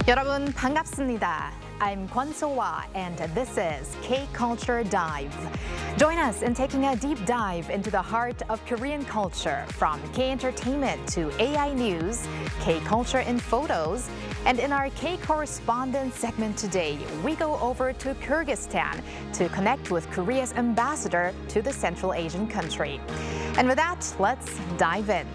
여러분 반갑습니다. I'm Kwon-soa and this is K-Culture Dive. Join us in taking a deep dive into the heart of Korean culture, from K-entertainment to AI news, K-culture in photos, and in our K-Correspondent segment today, we go over to Kyrgyzstan to connect with Korea's ambassador to the Central Asian country. And with that, let's dive in.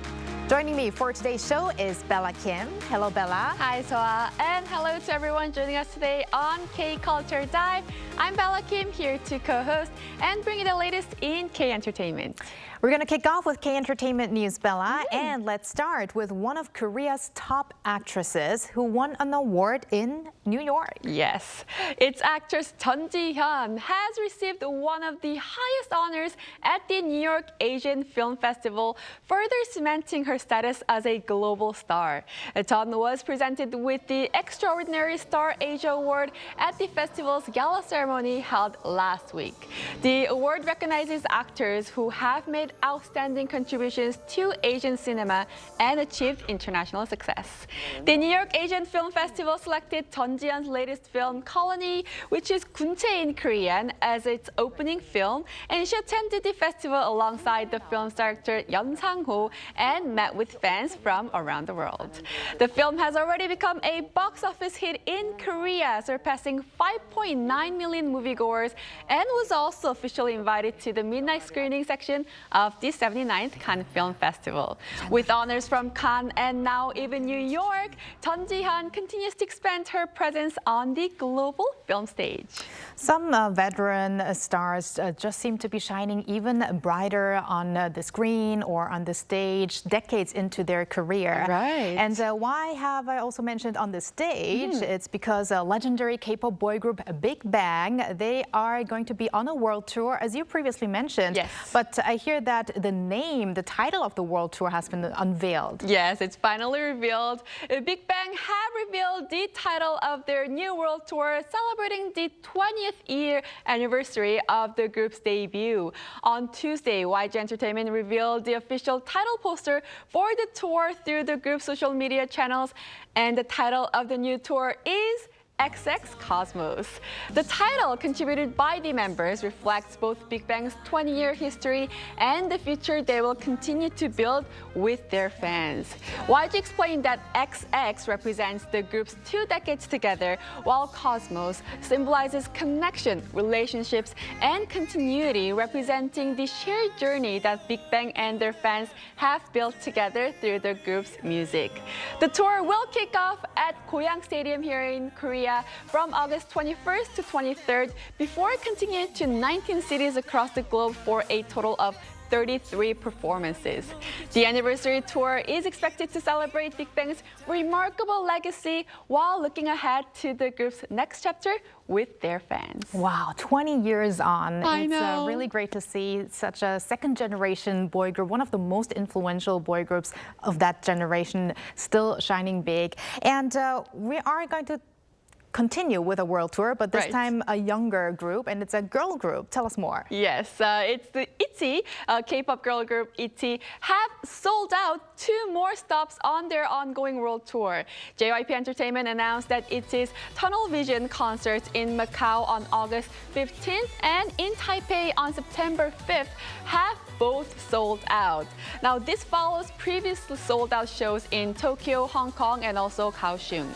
Joining me for today's show is Bella Kim. Hello, Bella. Hi, Soa, and hello to everyone joining us today on K-Culture Dive. I'm Bella Kim, here to co-host and bring you the latest in K-entertainment. We're going to kick off with K-entertainment news, Bella, and let's start with one of Korea's top actresses who won an award in New York. Yes, it's actress Ji-hyun has received one of the highest honors at the New York Asian Film Festival, further cementing her status as a global star. Jeon was presented with the Extraordinary Star Asia Award at the festival's gala ceremony held last week. The award recognizes actors who have made outstanding contributions to Asian cinema and achieved international success. The New York Asian Film Festival selected Ji-hyun's latest film, Colony, which is 군체 in Korean, as its opening film, and she attended the festival alongside the film's director Yeon Sang-ho and met with fans from around the world. The film has already become a box office hit in Korea, surpassing 5.9 million moviegoers, and was also officially invited to the midnight screening section of the 79th Cannes Film Festival. With honors from Cannes and now even New York, Ji-hyun continues to expand her presence on the global film stage. Some veteran stars just seem to be shining even brighter on the screen or on the stage decades into their career. Right. And why have I also mentioned on the stage? It's because a legendary K-pop boy group Big Bang, they are going to be on a world tour, as you previously mentioned. Yes. But I hear that the title of the world tour has been unveiled. Yes, it's finally revealed. Big Bang have revealed the title of their new world tour, celebrating the 20th year anniversary of the group's debut. On Tuesday, YG Entertainment revealed the official title poster for the tour through the group's social media channels, and the title of the new tour is XX Cosmos. The title, contributed by the members, reflects both Big Bang's 20-year history and the future they will continue to build with their fans. YG explained that XX represents the group's 2 decades together, while Cosmos symbolizes connection, relationships, and continuity, representing the shared journey that Big Bang and their fans have built together through the group's music. The tour will kick off at Goyang Stadium here in Korea from August 21st to 23rd, before continuing to 19 cities across the globe for a total of 33 performances. The anniversary tour is expected to celebrate Big Bang's remarkable legacy while looking ahead to the group's next chapter with their fans. Wow, 20 years on. I it's know. Really great to see such a second-generation boy group, one of the most influential boy groups of that generation, still shining big. And we are going to continue with a world tour, but this time a younger group, and it's a girl group. Tell us more. Yes, it's the ITZY, K-pop girl group ITZY, have sold out 2 more stops on their ongoing world tour. JYP Entertainment announced that ITZY's Tunnel Vision concerts in Macau on August 15th and in Taipei on September 5th have both sold out. Now, this follows previously sold out shows in Tokyo, Hong Kong, and also Kaohsiung.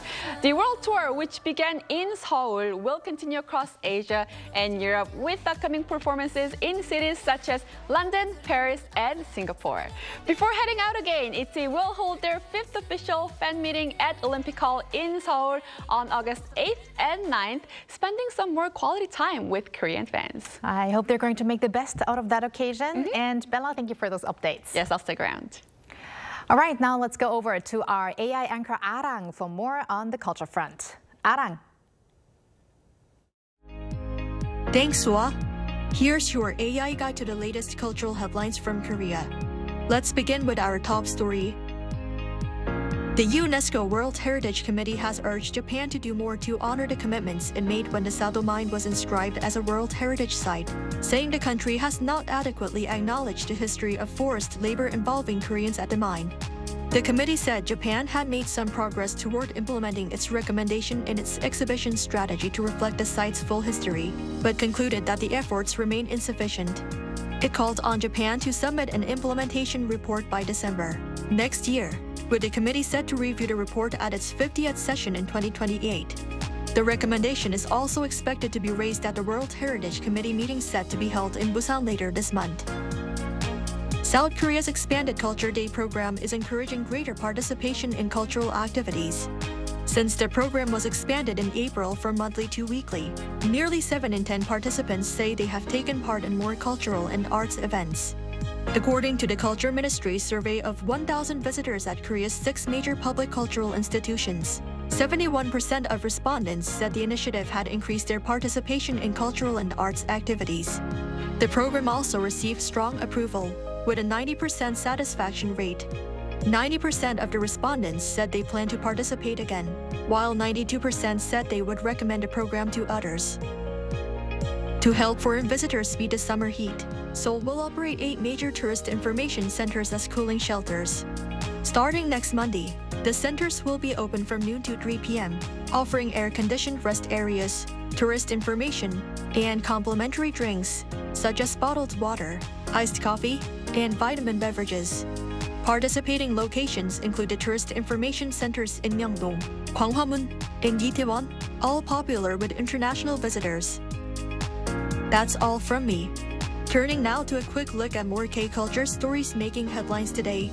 The world tour, which began in Seoul, will continue across Asia and Europe with upcoming performances in cities such as London, Paris, and Singapore. Before heading out again, ITZY will hold their 5th official fan meeting at Olympic Hall in Seoul on August 8th and 9th, spending some more quality time with Korean fans. I hope they're going to make the best out of that occasion. And Bella, thank you for those updates. Yes, I'll stick around. All right, now let's go over to our AI anchor Arirang for more on the culture front. Arirang. Thanks, Soa. Here's your AI guide to the latest cultural headlines from Korea. Let's begin with our top story. The UNESCO World Heritage Committee has urged Japan to do more to honor the commitments it made when the Sado Mine was inscribed as a World Heritage Site, saying the country has not adequately acknowledged the history of forced labor involving Koreans at the mine. The committee said Japan had made some progress toward implementing its recommendation in its exhibition strategy to reflect the site's full history, but concluded that the efforts remain insufficient. It called on Japan to submit an implementation report by December next year, with the committee set to review the report at its 50th session in 2028. The recommendation is also expected to be raised at the World Heritage Committee meeting set to be held in Busan later this month. South Korea's expanded Culture Day program is encouraging greater participation in cultural activities. Since the program was expanded in April from monthly to weekly, nearly 7 in 10 participants say they have taken part in more cultural and arts events. According to the Culture Ministry's survey of 1,000 visitors at Korea's 6 major public cultural institutions, 71% of respondents said the initiative had increased their participation in cultural and arts activities. The program also received strong approval, with a 90% satisfaction rate. 90% of the respondents said they plan to participate again, while 92% said they would recommend the program to others. To help foreign visitors beat the summer heat, Seoul will operate 8 major tourist information centers as cooling shelters. Starting next Monday, the centers will be open from noon to 3 p.m., offering air-conditioned rest areas, tourist information, and complimentary drinks, such as bottled water, iced coffee, and vitamin beverages. Participating locations include the tourist information centers in Myeongdong, Gwanghwamun, and Itaewon, all popular with international visitors. That's all from me. Turning now to a quick look at more K-culture stories making headlines today.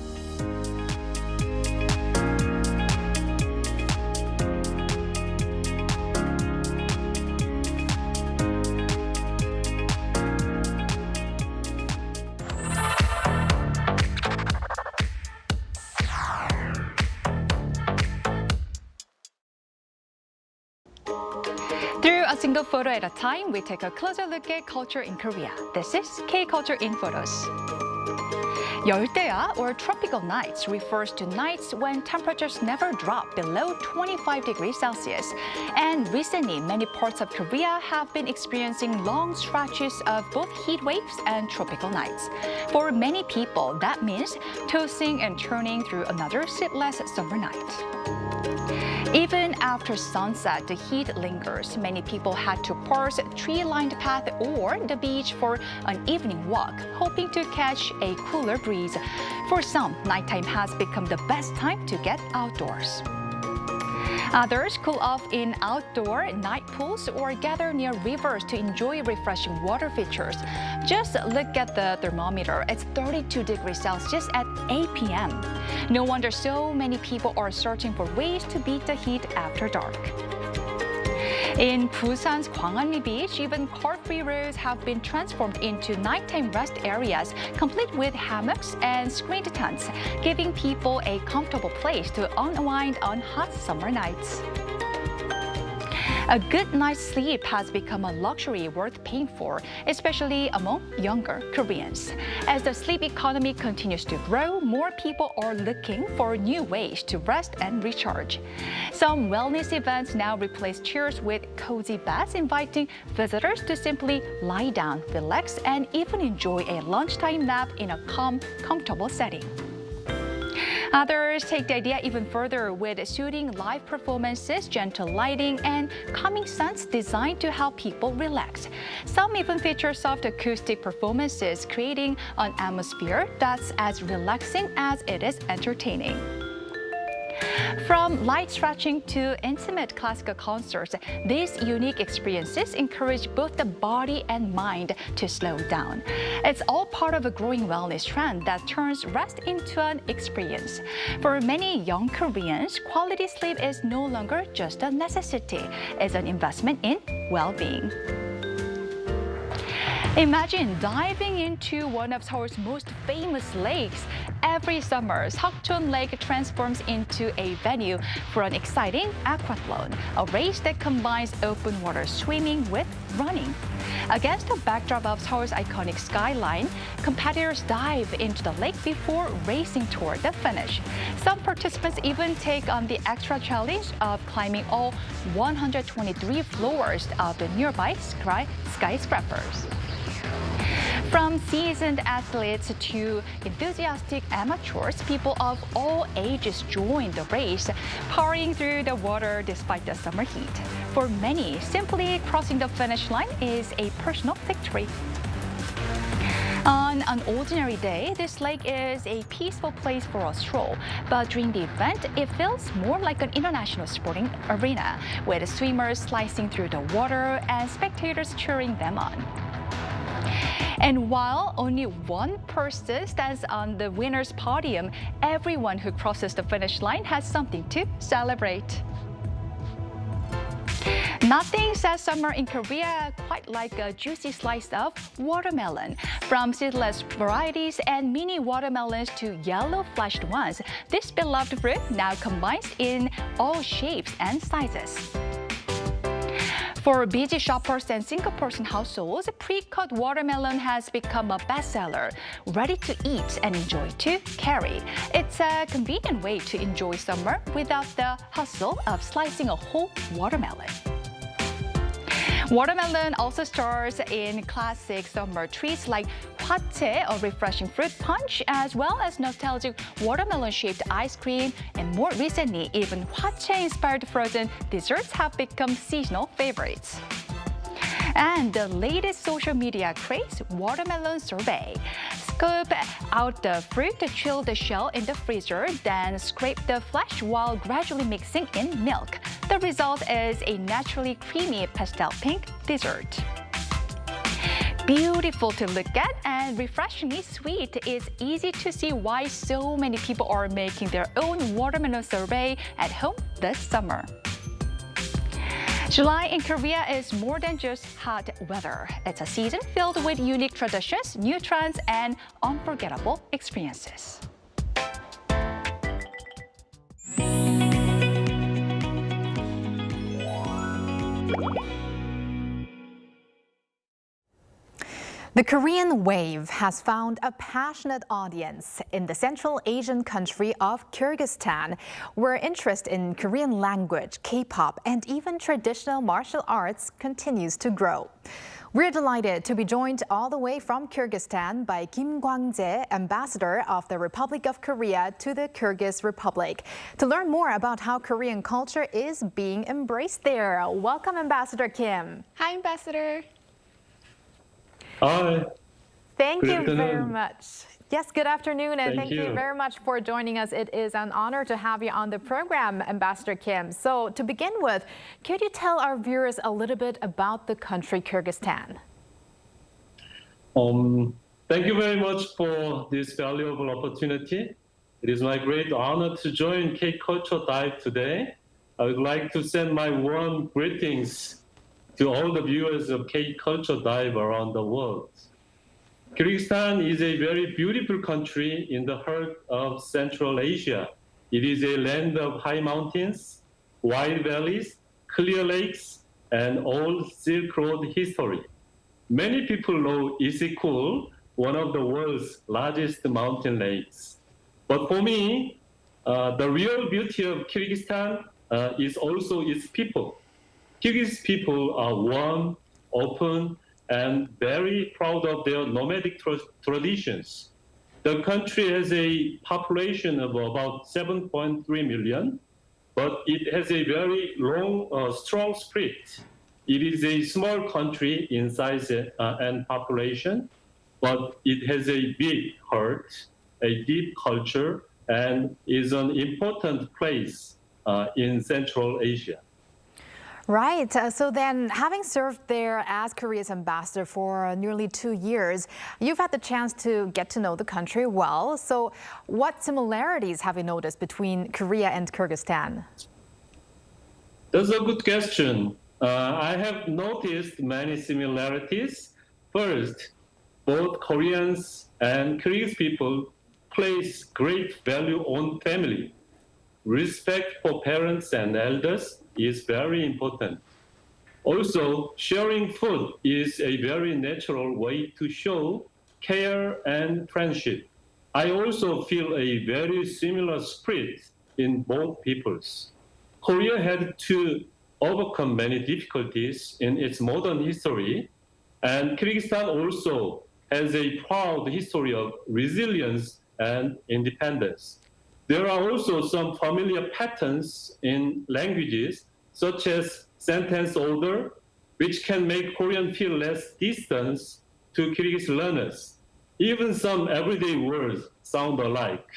Through a single photo at a time, we take a closer look at culture in Korea. This is K-Culture in Photos. 열대야, or tropical nights, refers to nights when temperatures never drop below 25 degrees Celsius. And recently, many parts of Korea have been experiencing long stretches of both heat waves and tropical nights. For many people, that means tossing and turning through another sleepless summer night. Even after sunset, the heat lingers. Many people had to pass a tree-lined path or the beach for an evening walk, hoping to catch a cooler breeze. For some, nighttime has become the best time to get outdoors. Others cool off in outdoor night pools or gather near rivers to enjoy refreshing water features. Just look at the thermometer. It's 32 degrees Celsius at 8 p.m. No wonder so many people are searching for ways to beat the heat after dark. In Busan's Gwanghwamun Beach, even car-free roads have been transformed into nighttime rest areas, complete with hammocks and screened tents, giving people a comfortable place to unwind on hot summer nights. A good night's sleep has become a luxury worth paying for, especially among younger Koreans. As the sleep economy continues to grow, more people are looking for new ways to rest and recharge. Some wellness events now replace chairs with cozy beds, inviting visitors to simply lie down, relax, and even enjoy a lunchtime nap in a calm, comfortable setting. Others take the idea even further with soothing live performances, gentle lighting, and calming scents designed to help people relax. Some even feature soft acoustic performances, creating an atmosphere that's as relaxing as it is entertaining. From light stretching to intimate classical concerts, these unique experiences encourage both the body and mind to slow down. It's all part of a growing wellness trend that turns rest into an experience. For many young Koreans, quality sleep is no longer just a necessity. It's an investment in well-being. Imagine diving into one of Seoul's most famous lakes. Every summer, Seokchon Lake transforms into a venue for an exciting aquathlon, a race that combines open water swimming with running. Against the backdrop of Seoul's iconic skyline, competitors dive into the lake before racing toward the finish. Some participants even take on the extra challenge of climbing all 123 floors of the nearby skyscrapers. From seasoned athletes to enthusiastic amateurs, people of all ages join the race, powering through the water despite the summer heat. For many, simply crossing the finish line is a personal victory. On an ordinary day, this lake is a peaceful place for a stroll, but during the event, it feels more like an international sporting arena, with swimmers slicing through the water and spectators cheering them on. And while only one person stands on the winner's podium, everyone who crosses the finish line has something to celebrate. Nothing says summer in Korea quite like a juicy slice of watermelon. From seedless varieties and mini watermelons to yellow fleshed ones, this beloved fruit now combines in all shapes and sizes. For busy shoppers and single-person households, pre-cut watermelon has become a bestseller, ready to eat and enjoy to carry. It's a convenient way to enjoy summer without the hustle of slicing a whole watermelon. Watermelon also stars in classic summer treats like hwachae, a refreshing fruit punch, as well as nostalgic watermelon-shaped ice cream, and more recently, even hwachae-inspired frozen desserts have become seasonal favorites. And the latest social media craze, watermelon sorbet. Scoop out the fruit, chill the shell in the freezer, then scrape the flesh while gradually mixing in milk. The result is a naturally creamy pastel pink dessert. Beautiful to look at and refreshingly sweet, it's easy to see why so many people are making their own watermelon sorbet at home this summer. July in Korea is more than just hot weather. It's a season filled with unique traditions, new trends, and unforgettable experiences. The Korean wave has found a passionate audience in the Central Asian country of Kyrgyzstan, where interest in Korean language, K-pop, and even traditional martial arts continues to grow. We're delighted to be joined all the way from Kyrgyzstan by Kim Kwang-jae, Ambassador of the Republic of Korea to the Kyrgyz Republic, to learn more about how Korean culture is being embraced there. Welcome, Ambassador Kim. Hi, Ambassador. Hi. Thank Good you afternoon. very much. Yes, good afternoon, and thank you you. very much for joining us. It is an honor to have you on the program, Ambassador Kim. So to begin with, could you tell our viewers a little bit about the country Kyrgyzstan? Thank you very much for this valuable opportunity. It is my great honor to join K-Culture Dive today. I would like to send my warm greetings to all the viewers of K-Culture Dive around the world. Kyrgyzstan is a very beautiful country in the heart of Central Asia. It is a land of high mountains, wide valleys, clear lakes, and old Silk Road history. Many people know Isikul, one of the world's largest mountain lakes. But for me, the real beauty of Kyrgyzstan is also its people. Kyrgyz people are warm, open, and very proud of their nomadic traditions. The country has a population of about 7.3 million, but it has a very long, strong spirit. It is a small country in size and population, but it has a big heart, a deep culture, and is an important place in Central Asia. Right. So then, having served there as Korea's ambassador for nearly 2 years, you've had the chance to get to know the country well. So what similarities have you noticed between Korea and Kyrgyzstan? That's a good question. I have noticed many similarities. First, both Koreans and Kyrgyz people place great value on family. Respect for parents and elders is very important. Also, sharing food is a very natural way to show care and friendship. I also feel a very similar spirit in both peoples. Korea had to overcome many difficulties in its modern history, and Kyrgyzstan also has a proud history of resilience and independence. There are also some familiar patterns in languages, such as sentence order, which can make Korean feel less distant to Kyrgyz learners. Even some everyday words sound alike.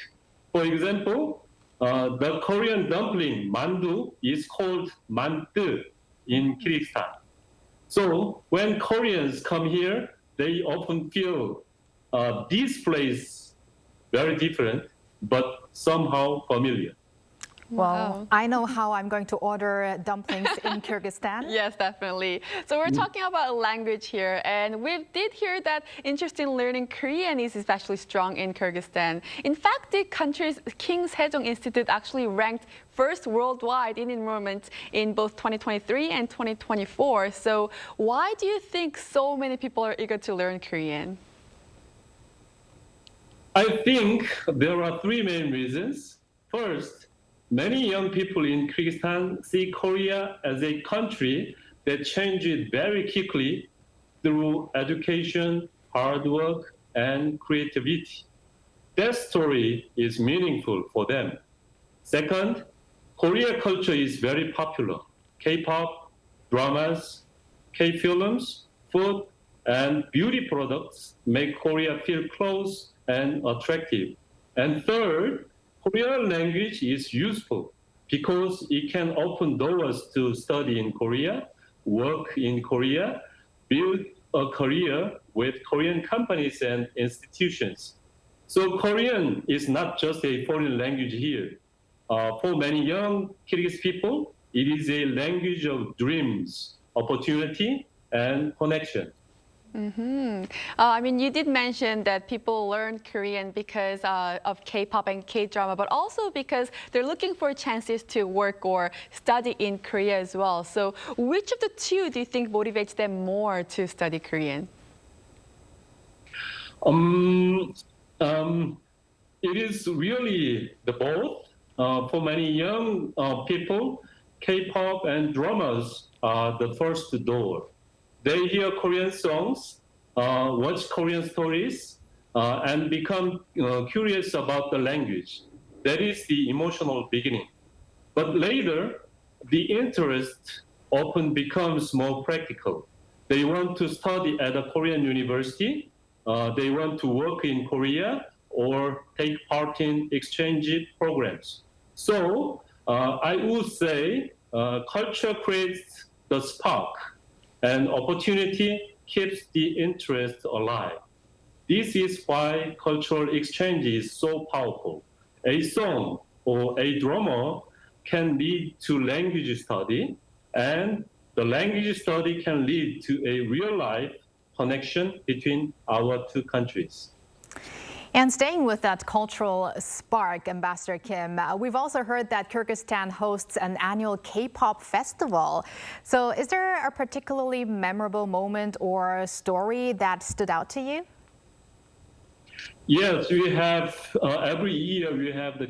For example, the Korean dumpling mandu is called mandu in Kyrgyzstan. So when Koreans come here, they often feel this place very different, but somehow familiar. Well, I know how I'm going to order dumplings in Kyrgyzstan. Yes, definitely. So we're talking about language here, and we did hear that interest in learning Korean is especially strong in Kyrgyzstan. In fact, the country's King Sejong Institute actually ranked first worldwide in enrollment in both 2023 and 2024. So why do you think so many people are eager to learn Korean? I think there are three main reasons. First, many young people in Kyrgyzstan see Korea as a country that changes very quickly through education, hard work, and creativity. That story is meaningful for them. Second, Korea culture is very popular. K-pop, dramas, K-films, food, and beauty products make Korea feel close and attractive. And third, Korean language is useful because it can open doors to study in Korea, work in Korea, build a career with Korean companies and institutions. So Korean is not just a foreign language here. For many young Kyrgyz people, it is a language of dreams, opportunity, and connection. I mean, you did mention that people learn Korean because of K-pop and K-drama, but also because they're looking for chances to work or study in Korea as well. So which of the two do you think motivates them more to study Korean? It is really the both. For many young people, K-pop and dramas are the first door. They hear Korean songs, watch Korean stories, and become curious about the language. That is the emotional beginning. But later, the interest often becomes more practical. They want to study at a Korean university. They want to work in Korea or take part in exchange programs. So I would say culture creates the spark, and opportunity keeps the interest alive. This is why cultural exchange is so powerful. A song or a drama can lead to language study, and the language study can lead to a real-life connection between our two countries. And staying with that cultural spark, Ambassador Kim, we've also heard that Kyrgyzstan hosts an annual K-pop festival. So is there a particularly memorable moment or story that stood out to you? Yes, we have, every year we have the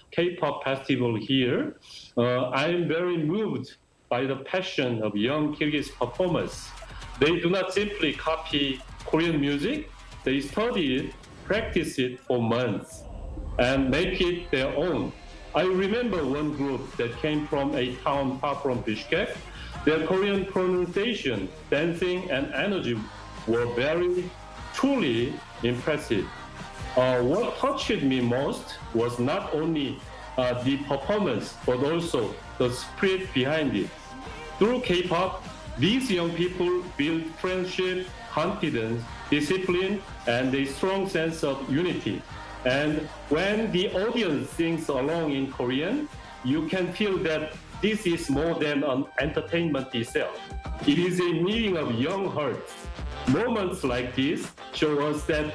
K-pop festival here. I am very moved by the passion of young Kyrgyz performers. They do not simply copy Korean music. They study it, practice it for months, and make it their own. I remember one group that came from a town far from Bishkek. Their Korean pronunciation, dancing, and energy were very, truly impressive. What touched me most was not only the performance, but also the spirit behind it. Through K-pop, these young people build friendship, confidence, discipline, and a strong sense of unity. And when the audience sings along in Korean, you can feel that this is more than an entertainment itself. It is a meeting of young hearts. Moments like this show us that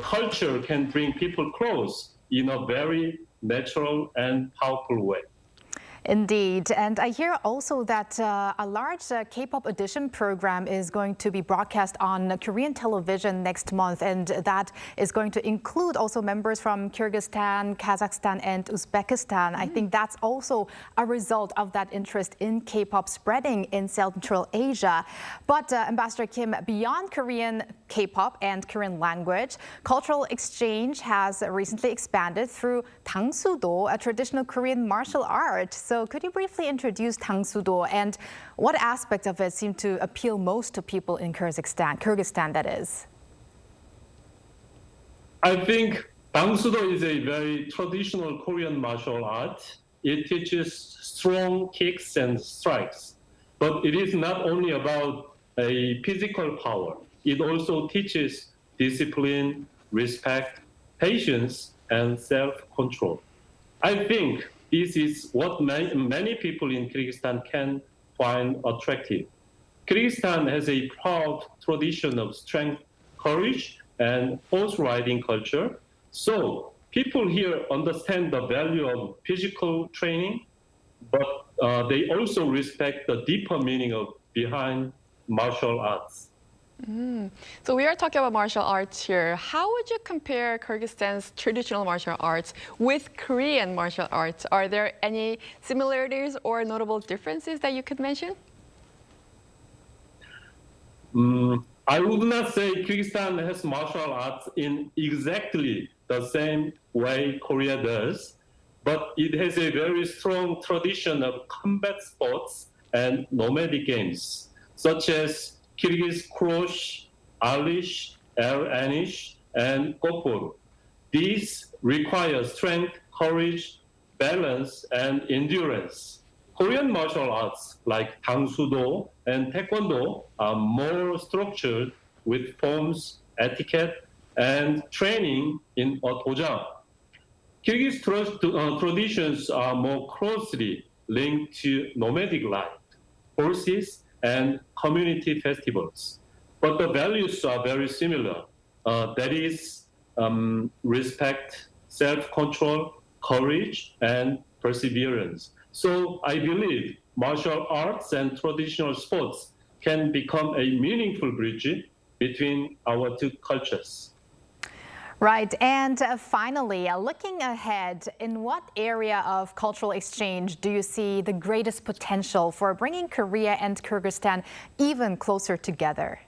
culture can bring people close in a very natural and powerful way. Indeed. And I hear also that a large K-pop audition program is going to be broadcast on Korean television next month. And that is going to include also members from Kyrgyzstan, Kazakhstan, and Uzbekistan. I think that's also a result of that interest in K-pop spreading in Central Asia. But Ambassador Kim, beyond Korean K-pop and Korean language, cultural exchange has recently expanded through Tangsudo, a traditional Korean martial art. So could you briefly introduce Tangsudo and what aspects of it seem to appeal most to people in Kyrgyzstan that is? I think Tangsudo is a very traditional Korean martial art. It teaches strong kicks and strikes, but it is not only about a physical power. It also teaches discipline, respect, patience, and self-control. I think this is what many people in Kyrgyzstan can find attractive. Kyrgyzstan has a proud tradition of strength, courage, and horse riding culture. So people here understand the value of physical training, but they also respect the deeper meaning behind martial arts. So we are talking about martial arts here. How would you compare Kyrgyzstan's traditional martial arts with Korean martial arts? Are there any similarities or notable differences that you could mention? I would not say Kyrgyzstan has martial arts in exactly the same way Korea does, but it has a very strong tradition of combat sports and nomadic games, such as Kyrgyz Krosh, Alish, Anish, and Gokor. These require strength, courage, balance, and endurance. Korean martial arts like Tangsudo and Taekwondo are more structured with forms, etiquette, and training in a dojang. Kyrgyz traditions are more closely linked to nomadic life, horses, and community festivals. But the values are very similar. That is respect, self-control, courage, and perseverance. So I believe martial arts and traditional sports can become a meaningful bridge between our two cultures. Right. And finally, looking ahead, in what area of cultural exchange do you see the greatest potential for bringing Korea and Kyrgyzstan even closer together?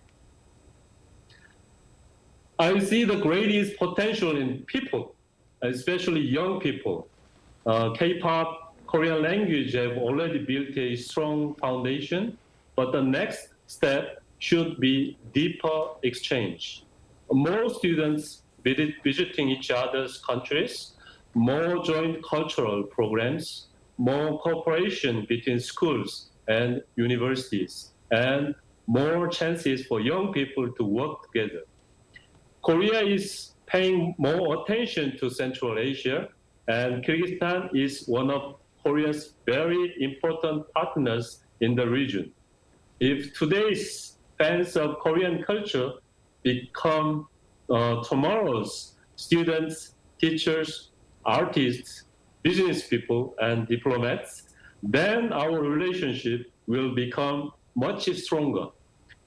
I see the greatest potential in people, especially young people. K-pop, Korean language have already built a strong foundation, but the next step should be deeper exchange. More students visiting each other's countries, more joint cultural programs, more cooperation between schools and universities, and more chances for young people to work together. Korea is paying more attention to Central Asia, and Kyrgyzstan is one of Korea's very important partners in the region. If today's fans of Korean culture become tomorrow's students, teachers, artists, business people, and diplomats, then our relationship will become much stronger.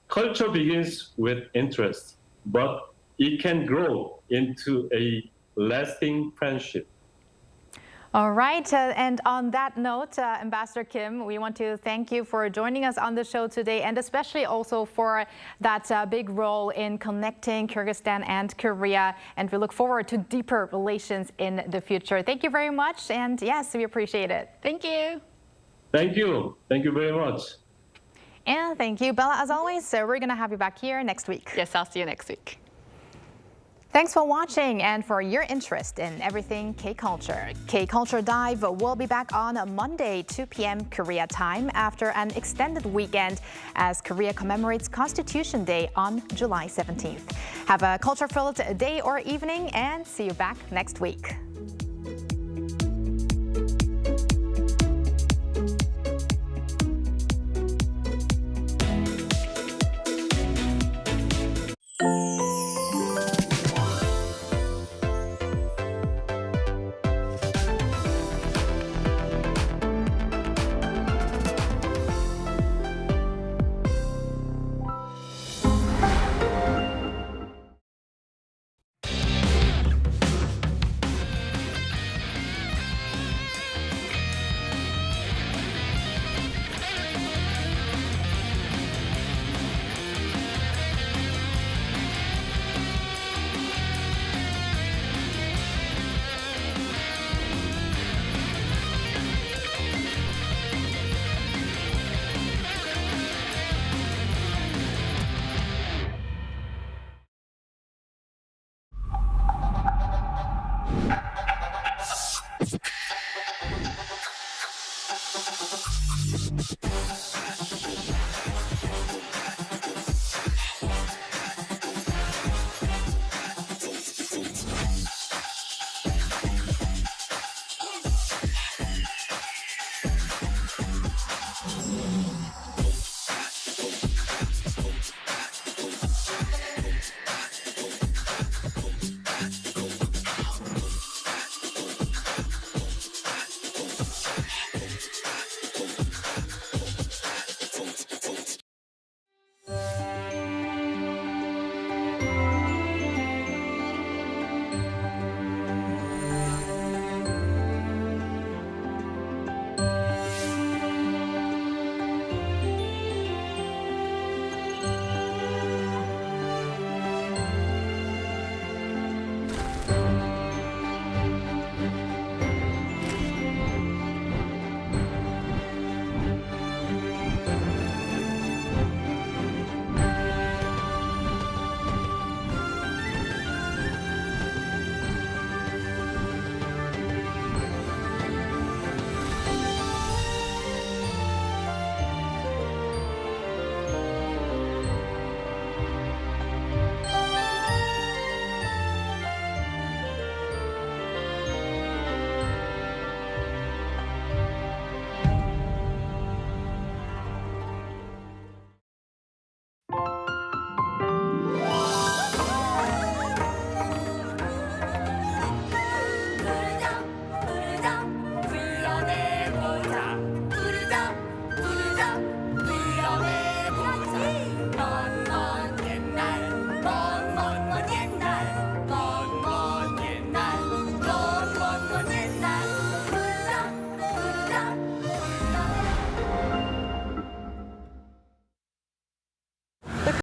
Culture begins with interest, but it can grow into a lasting friendship. All right. And on that note, Ambassador Kim, we want to thank you for joining us on the show today, and especially also for that big role in connecting Kyrgyzstan and Korea. And we look forward to deeper relations in the future. Thank you very much. And yes, we appreciate it. Thank you. Thank you. Thank you very much. And thank you, Bella, as always. So we're going to have you back here next week. Yes, I'll see you next week. Thanks for watching and for your interest in everything K-Culture. K-Culture Dive will be back on Monday, 2 p.m. Korea time after an extended weekend as Korea commemorates Constitution Day on July 17th. Have a culture-filled day or evening and see you back next week.